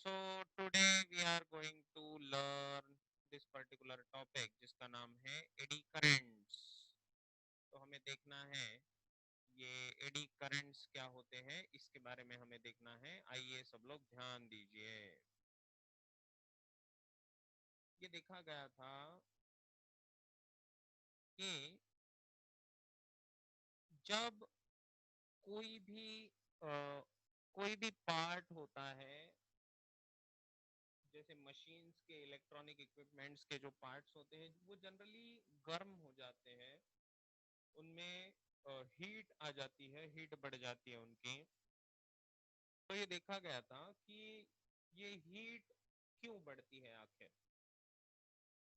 So today we are going to learn this particular topic जिसका नाम है eddy currents. तो हमें देखना है ये एडी करंट्स क्या होते हैं, इसके बारे में हमें देखना है। आइए सब लोग ध्यान दीजिए। ये देखा गया था कि जब कोई भी कोई भी पार्ट होता है, जैसे मशीन्स के, इलेक्ट्रॉनिक इक्विपमेंट्स के जो पार्ट्स होते हैं वो जनरली गर्म हो जाते हैं, उनमें हीट आ जाती है, हीट बढ़ जाती है उनकी। तो ये देखा गया था कि ये हीट क्यों बढ़ती है आखिर।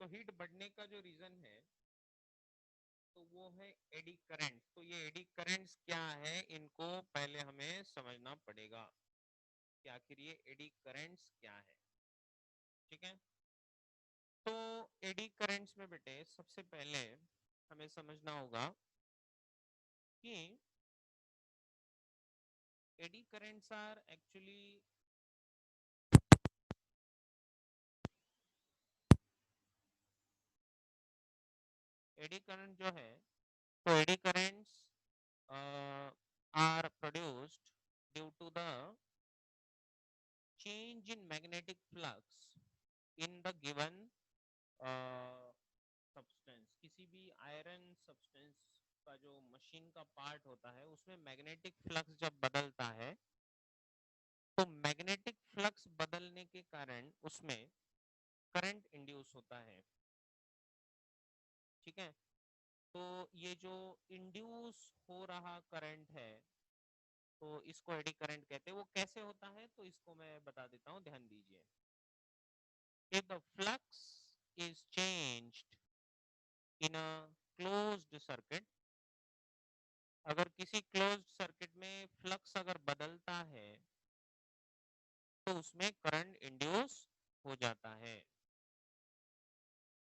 तो हीट बढ़ने का जो रीजन है तो वो है एडी करंट्स। तो ये एडी करंट्स क्या है, इनको पहले हमें समझना पड़ेगा कि आखिर ये एडी करंट्स क्या है। ठीक है, तो एडी करंट्स में बेटे सबसे पहले हमें समझना होगा कि eddy currents are actually eddy current जो है, तो eddy currents are produced due to the change in magnetic flux in the given substance। किसी भी आयरन सब्सटेंस का जो मशीन का पार्ट होता है उसमें मैग्नेटिक फ्लक्स जब बदलता है तो मैग्नेटिक फ्लक्स बदलने के कारण उसमें करंट इंड्यूस होता है। ठीक है, तो ये जो इंड्यूस हो रहा करंट है तो इसको एडी करंट कहते हैं। वो कैसे होता है तो इसको मैं बता देता हूँ, ध्यान दीजिए। If the flux is changed in a closed circuit, अगर किसी क्लोज्ड सर्किट में फ्लक्स अगर बदलता है तो उसमें करंट इंड्यूस हो जाता है।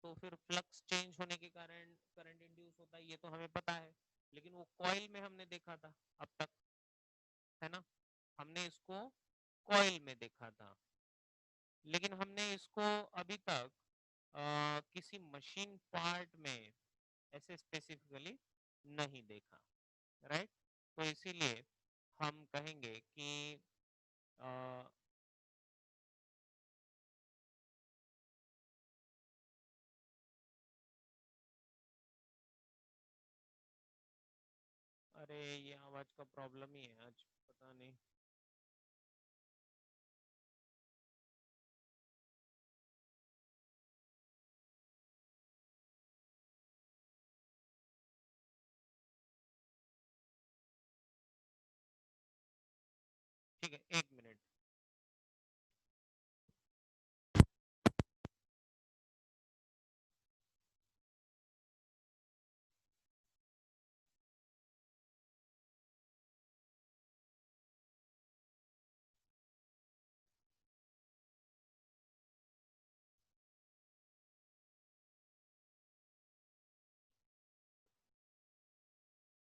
तो फिर फ्लक्स चेंज होने के कारण करंट इंड्यूस होता है, ये तो हमें पता है। लेकिन वो कॉइल में हमने देखा था अब तक, है ना, हमने इसको कॉइल में देखा था, लेकिन हमने इसको अभी तक किसी मशीन पार्ट में ऐसे स्पेसिफिकली नहीं देखा, राइट। तो इसीलिए हम कहेंगे कि आ, अरे ये आवाज का प्रॉब्लम ही है आज, पता नहीं। ठीक है, एक minute.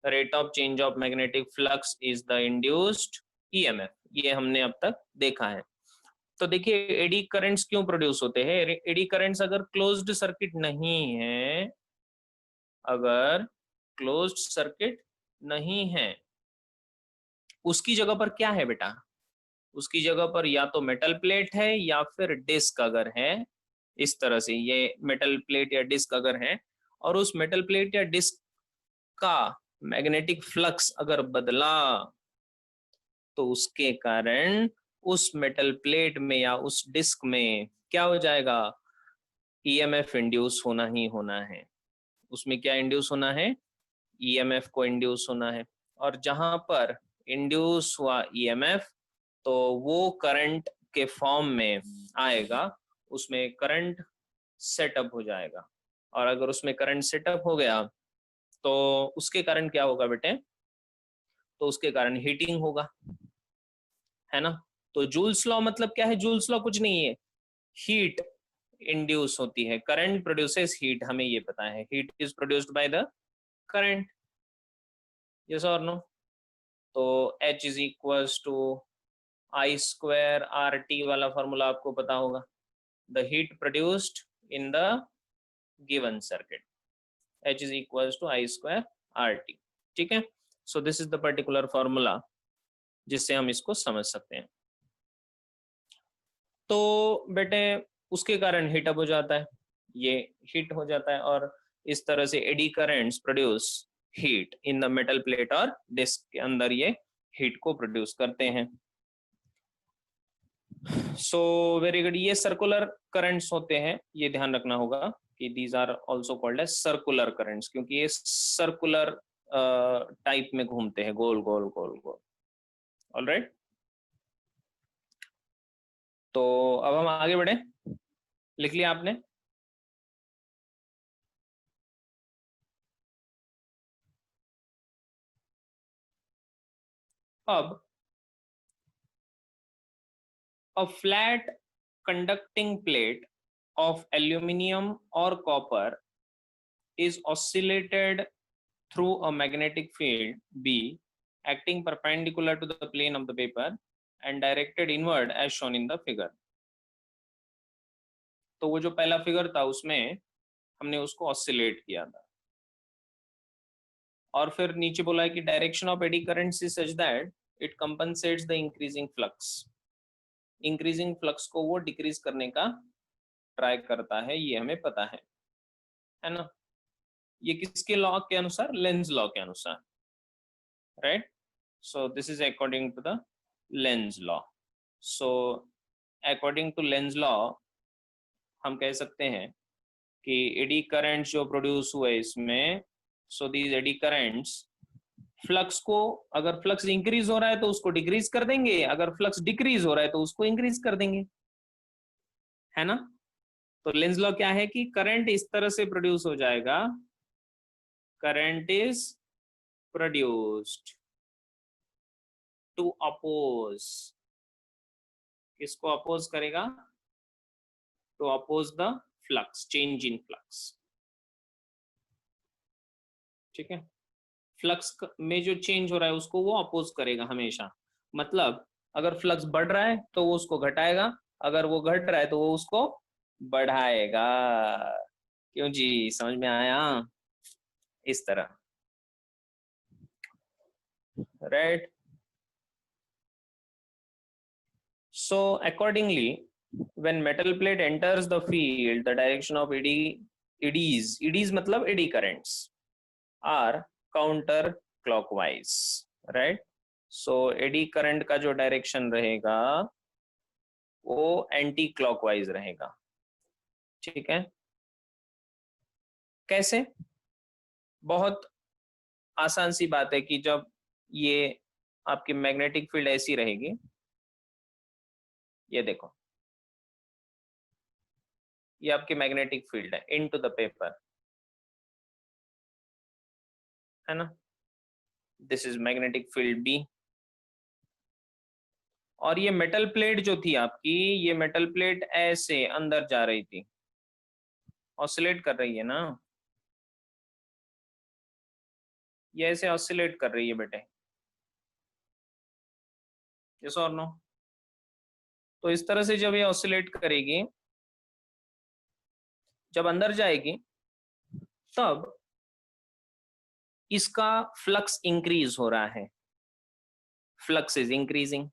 Rate of change of magnetic flux is the induced EMF, ये हमने अब तक देखा है। तो देखिए एडी करंट्स क्यों प्रोड्यूस होते हैं। एडी करंट्स अगर क्लोज्ड सर्किट नहीं है, अगर क्लोज्ड सर्किट नहीं है, उसकी जगह पर क्या है बेटा, उसकी जगह पर या तो मेटल प्लेट है या फिर डिस्क अगर है, इस तरह से ये मेटल प्लेट या डिस्क अगर है, और उस मेटल प्लेट या डिस्क का मैग्नेटिक फ्लक्स अगर बदला तो उसके कारण उस मेटल प्लेट में या उस डिस्क में क्या हो जाएगा, ईएमएफ इंड्यूस होना ही होना है। उसमें क्या इंड्यूस होना है, ईएमएफ को इंड्यूस होना है। और जहां पर इंड्यूस हुआ ईएमएफ तो वो करंट के फॉर्म में आएगा, उसमें करंट सेटअप हो जाएगा। और अगर उसमें करंट सेटअप हो गया तो उसके कारण क्या होगा बेटे, तो उसके कारण हीटिंग होगा, है ना। तो जूल्स लॉ मतलब क्या है, जूल्स लॉ कुछ नहीं है, हीट इंड्यूस होती है, करंट प्रोड्यूसेस हीट, हमें ये पता है, heat is produced by the current, yes और नो। तो H is equals to I square RT वाला फॉर्मूला आपको पता होगा, the heat produced in the given circuit, H is equals to I square RT, ठीक है। So this is the particular formula जिससे हम इसको समझ सकते हैं। तो बेटे उसके कारण हीट अप हो जाता है, ये हीट हो जाता है, और इस तरह से eddy currents produce heat in the metal plate और डिस्क के अंदर, ये हीट को प्रोड्यूस करते हैं। So very good. ये सर्कुलर करंट्स होते हैं, ये ध्यान रखना होगा कि these are also called as circular currents, क्योंकि ये सर्कुलर टाइप में घूमते हैं, गोल गोल गोल गोल। ऑलराइट, तो अब हम आगे बढ़े। लिख लिया आपने? अब a flat conducting plate of aluminum or copper is oscillated through a magnetic field B acting perpendicular to the plane of the paper and directed inward as shown in the figure। तो वो जो पहला figure था उसमें हमने उसको oscillate किया था, और फिर नीचे बोला है कि direction of eddy currents is such that it compensates the increasing flux. Increasing flux को वो डिक्रीज करने का ट्राई करता है, ये हमें पता है ना। ये किसके लॉ के अनुसार? लेंज लॉ के अनुसार, right. So this is according to the Lenz law. So according to Lenz law हम कह सकते हैं कि एडी करंट्स जो प्रोड्यूस हुए इसमें, so these eddy currents flux को, अगर फ्लक्स इंक्रीज हो रहा है तो उसको डिक्रीज कर देंगे, अगर फ्लक्स डिक्रीज हो रहा है तो उसको इंक्रीज कर देंगे, है ना। तो लेंज लॉ क्या है कि करंट इस तरह से प्रोड्यूस हो जाएगा, current is produced to oppose, किसको अपोज करेगा? To oppose the flux, change in flux, ठीक है। फ्लक्स में जो चेंज हो रहा है उसको वो अपोज करेगा हमेशा। मतलब अगर फ्लक्स बढ़ रहा है तो वो उसको घटाएगा, अगर वो घट रहा है तो वो उसको बढ़ाएगा। क्यों जी, समझ में आया? इस तरह, right. So accordingly when metal plate enters the field, the direction of eddies मतलब eddy currents are counter clockwise, right। so eddy current का जो डायरेक्शन रहेगा वो एंटी क्लॉकवाइज रहेगा, ठीक है। कैसे? बहुत आसान सी बात है कि जब ये आपकी मैग्नेटिक फील्ड ऐसी रहेगी, ये देखो, ये आपकी मैग्नेटिक फील्ड है इनटू द पेपर, है ना। This is magnetic field B, और ये मेटल प्लेट जो थी आपकी, ये मेटल प्लेट ऐसे अंदर जा रही थी, ऑसिलेट कर रही है ना, ये ऐसे ऑसिलेट कर रही है बेटे, यस और नो। तो इस तरह से जब ये ऑसिलेट करेगी, जब अंदर जाएगी, तब इसका फ्लक्स इंक्रीज हो रहा है, flux is increasing,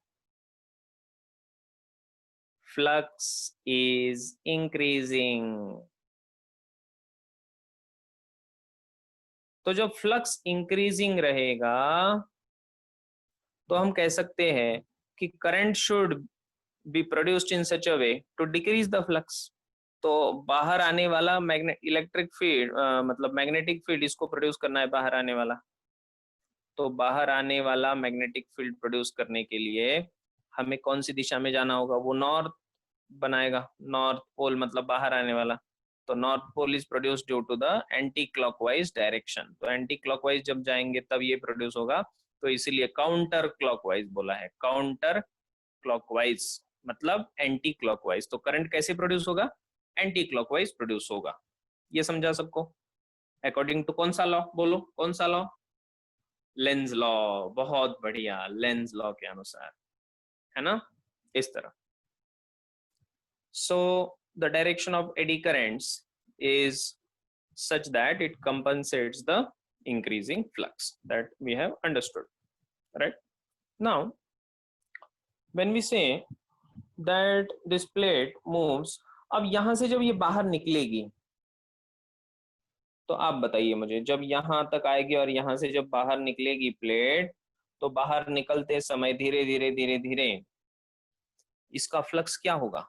flux is increasing. तो जब फ्लक्स इंक्रीजिंग रहेगा तो हम कह सकते हैं कि current should be produced in such a way to decrease the flux. तो बाहर आने वाला इलेक्ट्रिक फील्ड मतलब मैग्नेटिक फील्ड इसको प्रोड्यूस करना है, बाहर आने वाला। तो बाहर आने वाला मैग्नेटिक फील्ड प्रोड्यूस करने के लिए हमें कौन सी दिशा में जाना होगा? वो नॉर्थ बनाएगा, नॉर्थ पोल मतलब बाहर आने वाला। तो north pole is produce due to the anti clockwise direction. तो एंटी क्लॉकवाइज जब जाएंगे तब ये प्रोड्यूस होगा, तो इसीलिए काउंटर क्लॉकवाइज बोला है। काउंटर क्लॉकवाइज मतलब एंटी क्लॉकवाइज। तो करंट कैसे प्रोड्यूस होगा? एंटी क्लॉकवाइज प्रोड्यूस होगा। ये समझा सबको? अकॉर्डिंग टू कौन सा लॉ? बोलो कौन सा लॉ? Lenz law. बहुत बढ़िया, लेंज लॉ के अनुसार, है ना, इस तरह। So the direction of eddy currents is such that it compensates the increasing flux that we have understood, right? Now when we say that this plate moves, अब यहां से जब ये बाहर निकलेगी तो आप बताइए मुझे, जब यहां तक आएगी और यहां से जब बाहर निकलेगी प्लेट, तो बाहर निकलते समय धीरे धीरे धीरे धीरे इसका फ्लक्स क्या होगा?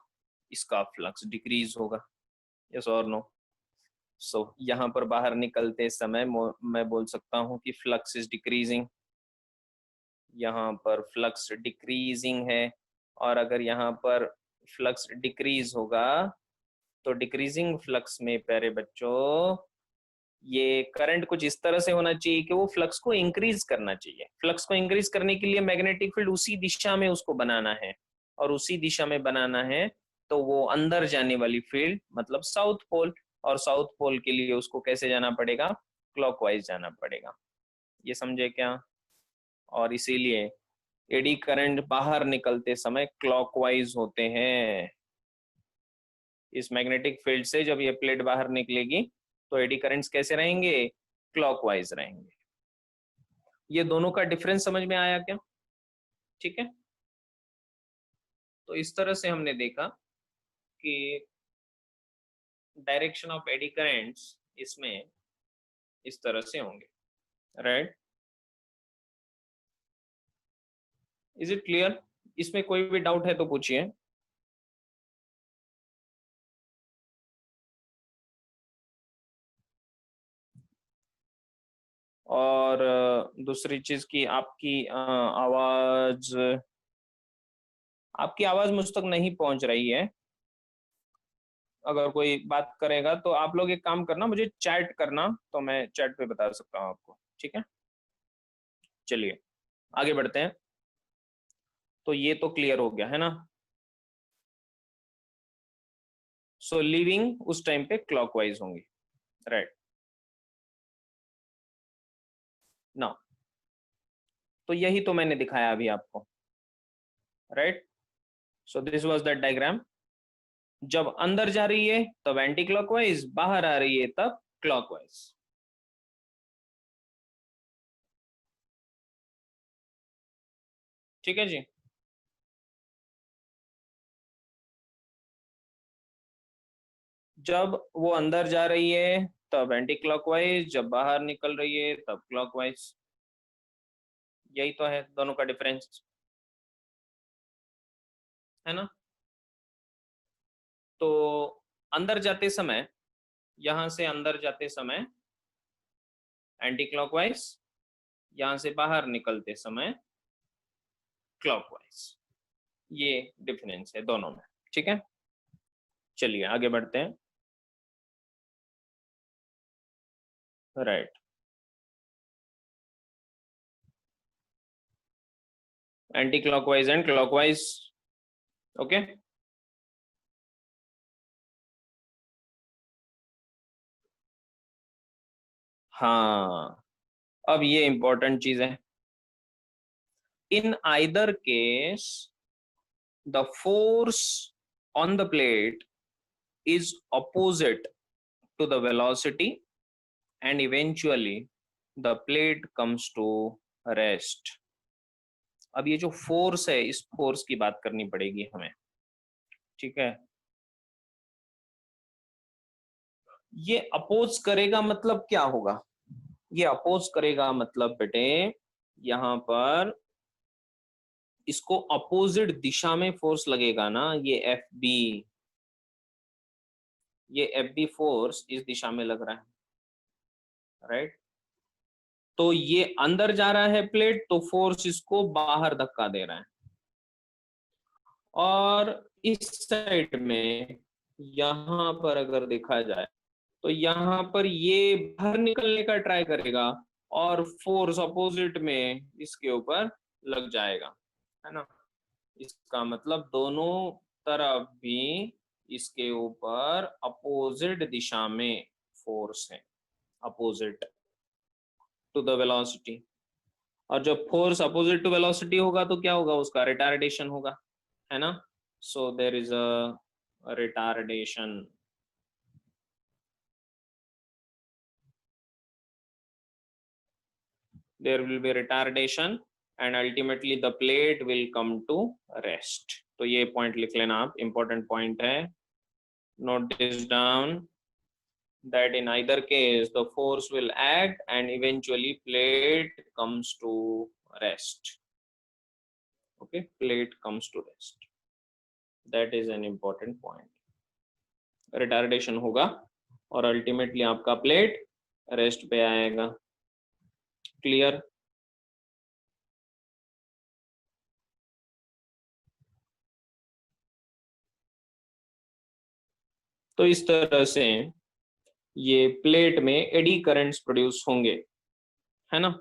इसका फ्लक्स डिक्रीज होगा, यस और नो? सो यहाँ पर बाहर निकलते समय मैं बोल सकता हूँ कि फ्लक्स इज डिक्रीजिंग, यहाँ पर फ्लक्स डिक्रीजिंग है। और अगर यहाँ पर फ्लक्स डिक्रीज होगा तो डिक्रीजिंग फ्लक्स में प्यारे बच्चों ये करंट कुछ इस तरह से होना चाहिए कि वो फ्लक्स को इंक्रीज करना चाहिए। फ्लक्स को इंक्रीज करने के लिए मैग्नेटिक फील्ड उसी दिशा में उसको बनाना है, और उसी दिशा में बनाना है तो वो अंदर जाने वाली फील्ड मतलब साउथ पोल, और साउथ पोल के लिए उसको कैसे जाना पड़ेगा? क्लॉकवाइज जाना पड़ेगा। ये समझे क्या? और इसीलिए एडी करंट बाहर निकलते समय क्लॉकवाइज होते हैं। इस मैग्नेटिक फील्ड से जब ये प्लेट बाहर निकलेगी तो एडी करंट्स कैसे रहेंगे? क्लॉकवाइज रहेंगे। ये दोनों का डिफरेंस समझ में आया क्या? ठीक है, तो इस तरह से हमने देखा कि डायरेक्शन ऑफ एडी करंट्स इसमें इस तरह से होंगे, राइट? Is it clear? इसमें कोई भी डाउट है तो पूछिए। और दूसरी चीज की आपकी आवाज मुझ तक नहीं पहुंच रही है। अगर कोई बात करेगा तो आप लोग एक काम करना, मुझे चैट करना, तो मैं चैट पे बता सकता हूँ आपको, ठीक है? चलिए आगे बढ़ते हैं। तो ये तो क्लियर हो गया है ना? सो लीविंग उस टाइम पे क्लॉकवाइज होंगी, राइट? ना, तो यही तो मैंने दिखाया अभी आपको, right? So this was that diagram. जब अंदर जा रही है तब एंटी क्लॉकवाइज, बाहर आ रही है तब क्लॉकवाइज। ठीक है जी? जब वो अंदर जा रही है तब एंटी क्लॉकवाइज, जब बाहर निकल रही है तब क्लॉकवाइज। यही तो है दोनों का डिफरेंस, है ना? तो अंदर जाते समय, यहां से अंदर जाते समय एंटी क्लॉकवाइज, यहां से बाहर निकलते समय क्लॉकवाइज। ये डिफरेंस है दोनों में, ठीक है? चलिए आगे बढ़ते हैं, right? Anti clockwise and clockwise, okay? हाँ, अब ये इंपॉर्टेंट चीज है। In either case the force on the plate is opposite to the velocity and eventually the plate comes to rest. अब ये जो फोर्स है, इस फोर्स की बात करनी पड़ेगी हमें, ठीक है? ये अपोज करेगा मतलब क्या होगा? ये अपोज करेगा मतलब बेटे यहाँ पर इसको अपोजिट दिशा में फोर्स लगेगा ना, ये एफ बी, ये एफ बी फोर्स इस दिशा में लग रहा है, राइट? तो ये अंदर जा रहा है प्लेट, तो फोर्स इसको बाहर धक्का दे रहा है। और इस साइड में यहाँ पर अगर देखा जाए तो यहाँ पर ये बाहर निकलने का ट्राई करेगा और फोर्स अपोजिट में इसके ऊपर लग जाएगा, है ना? इसका मतलब दोनों तरफ भी इसके ऊपर अपोजिट दिशा में फोर्स है, अपोजिट टू द वेलोसिटी। और जब फोर्स अपोजिट टू वेलोसिटी होगा तो क्या होगा, उसका रिटार्डेशन होगा, है ना। So there is a retardation. there will be retardation and ultimately the plate will come to rest. तो ये पॉइंट लिख लेना आप, important पॉइंट है, note this down that in either case the force will act and eventually plate comes to rest. Okay, plate comes to rest, that is an important point. retardation होगा और ultimately आपका plate rest पे आएगा। Clear? तो इस तरह से ये प्लेट में एडी करंट्स प्रोड्यूस होंगे, है ना।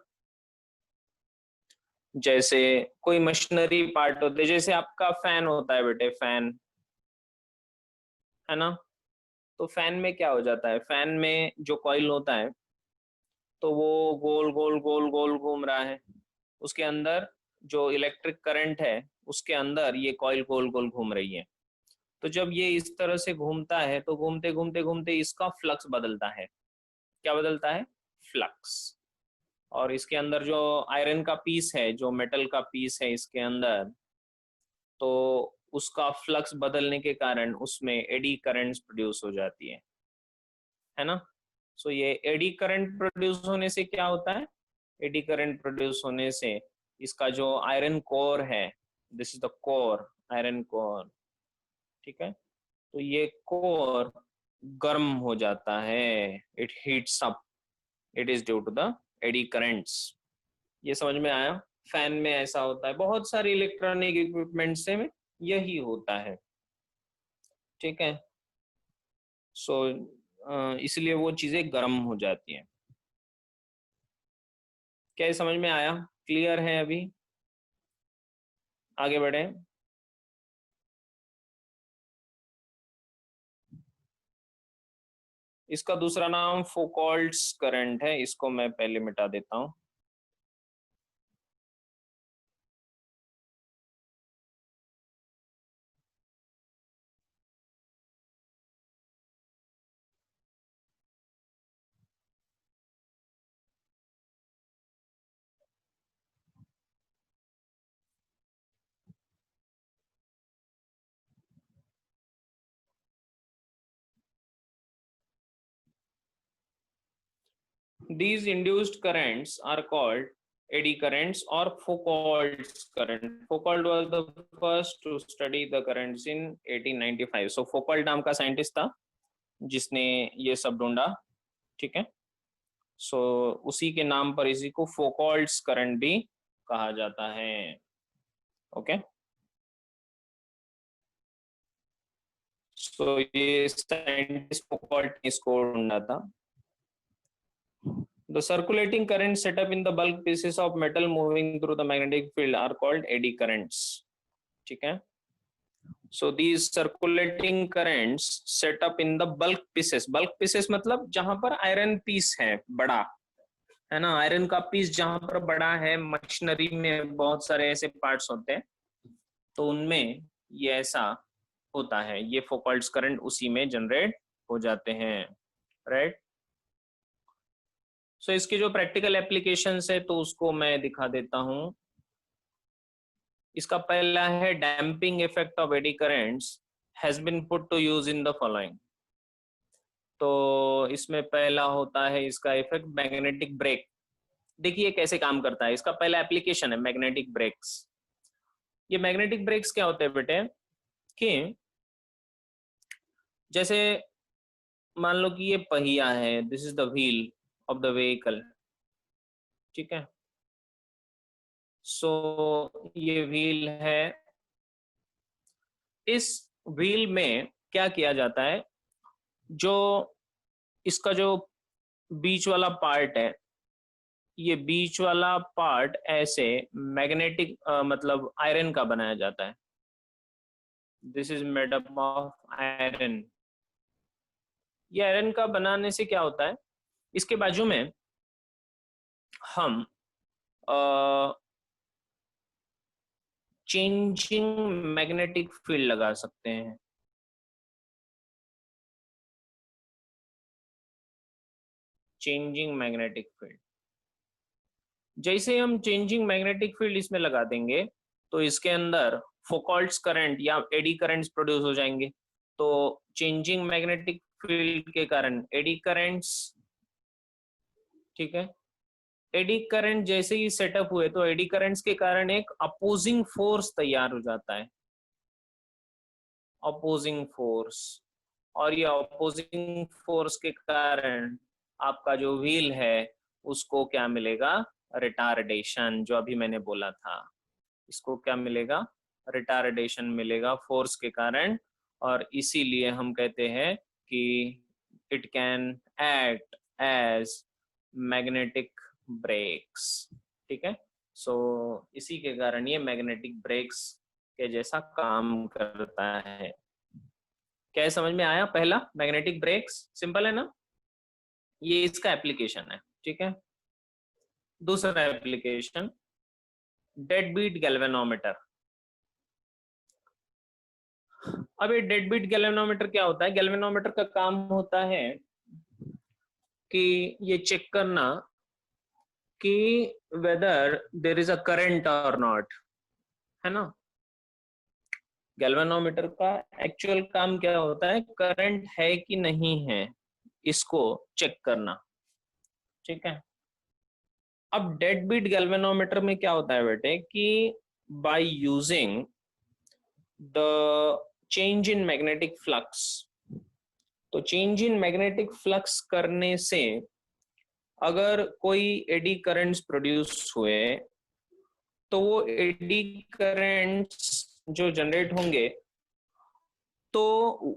जैसे कोई मशीनरी पार्ट होते हैं, जैसे आपका फैन होता है बेटे, फैन, है ना। तो फैन में क्या हो जाता है, फैन में जो कॉइल होता है तो वो गोल गोल गोल गोल घूम रहा है, उसके अंदर जो इलेक्ट्रिक करंट है उसके अंदर ये कॉइल गोल गोल घूम रही है। तो जब ये इस तरह से घूमता है तो घूमते घूमते घूमते इसका फ्लक्स बदलता है। क्या बदलता है? फ्लक्स। और इसके अंदर जो आयरन का पीस है, जो मेटल का पीस है इसके अंदर, तो उसका फ्लक्स बदलने के कारण उसमें एडी करंट्स प्रोड्यूस हो जाती है ना। सो ये एडी करंट प्रोड्यूस होने से क्या होता है, एडी करंट प्रोड्यूस होने से इसका जो आयरन कोर है, this is the core, iron core, ठीक है। तो ये कोर गर्म हो जाता है, it heats up, it is due to the eddy currents. ये समझ में आया? फैन में ऐसा होता है, बहुत सारे इलेक्ट्रॉनिक इक्विपमेंट से में यही होता है, ठीक है। सो इसलिए वो चीजें गर्म हो जाती हैं। क्या ये समझ में आया? क्लियर है? अभी आगे बढ़े। इसका दूसरा नाम फोकॉल्ट्स करंट है, इसको मैं पहले मिटा देता हूं। These induced currents are called eddy currents or Foucault's current. Foucault was the first to study the currents in 1895. So Foucault नाम का साइंटिस्ट था जिसने ये सब ढूंढा, ठीक है। सो उसी के नाम पर इसी को Foucault's करंट भी कहा जाता है, ओके। सो ये साइंटिस्ट Foucault ने इसको ढूंढा था। The circulating currents set up in the bulk pieces of metal moving through the magnetic field are called eddy currents, ठीक है। So these circulating currents set up in the bulk pieces, bulk pieces मतलब जहां पर iron piece है बड़ा, है ना। Iron का पीस जहां पर बड़ा है, मशीनरी में बहुत सारे ऐसे पार्ट्स होते हैं तो उनमें ये ऐसा होता है, ये फोकल्ट्स करंट उसी में जनरेट हो जाते हैं, राइट। सो इसके जो प्रैक्टिकल एप्लीकेशंस है तो उसको मैं दिखा देता हूं। इसका पहला है damping effect of eddy currents has been put to use in the following. तो इसमें पहला होता है इसका इफेक्ट मैग्नेटिक ब्रेक। देखिए कैसे काम करता है, इसका पहला एप्लीकेशन है मैग्नेटिक ब्रेक्स। ये मैग्नेटिक ब्रेक्स क्या होते हैं बेटे, कि जैसे मान लो कि ये पहिया है, this is the wheel of the vehicle, ठीक है। सो ये व्हील है, इस व्हील में क्या किया जाता है, जो इसका जो बीच वाला पार्ट है, ये बीच वाला पार्ट ऐसे मैग्नेटिक मतलब आयरन का बनाया जाता है, this is made up of iron. ये आयरन का बनाने से क्या होता है, इसके बाजू में हम चेंजिंग मैग्नेटिक फील्ड लगा सकते हैं। चेंजिंग मैग्नेटिक फील्ड, जैसे हम चेंजिंग मैग्नेटिक फील्ड इसमें लगा देंगे तो इसके अंदर फोकॉल्ट्स करंट या एडी करंट्स प्रोड्यूस हो जाएंगे। तो चेंजिंग मैग्नेटिक फील्ड के कारण एडी करंट्स, ठीक है, एडी करंट जैसे ही सेटअप हुए तो एडी करंट्स के कारण एक अपोजिंग फोर्स तैयार हो जाता है, अपोजिंग फोर्स। और ये अपोजिंग फोर्स के कारण आपका जो व्हील है उसको क्या मिलेगा, रिटार्डेशन, जो अभी मैंने बोला था। इसको क्या मिलेगा, रिटार्डेशन मिलेगा फोर्स के कारण। और इसीलिए हम कहते हैं कि it can act as magnetic brakes, ठीक है। सो इसी के कारण ये मैग्नेटिक ब्रेक्स के जैसा काम करता है। क्या समझ में आया? पहला मैग्नेटिक ब्रेक्स सिंपल है ना, ये इसका एप्लीकेशन है, ठीक है। दूसरा एप्लीकेशन डेड बीट गैल्वेनोमीटर। अब ये डेड बीट गैल्वेनोमीटर क्या होता है? गैल्वेनोमीटर का काम होता है कि ये चेक करना कि whether there is a current और नॉट, है ना। गैल्वेनोमीटर का एक्चुअल काम क्या होता है, करंट है कि नहीं है इसको चेक करना, ठीक है। अब डेड बीट गैल्वेनोमीटर में क्या होता है बेटे कि by using the change in magnetic flux, तो चेंज इन मैग्नेटिक फ्लक्स करने से अगर कोई एडी करंट्स प्रोड्यूस हुए तो वो एडी करंट्स जो जनरेट होंगे तो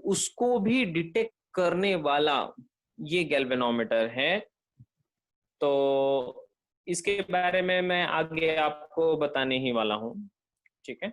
उसको भी डिटेक्ट करने वाला ये गैल्वेनोमीटर है। तो इसके बारे में मैं आगे आपको बताने ही वाला हूँ, ठीक है।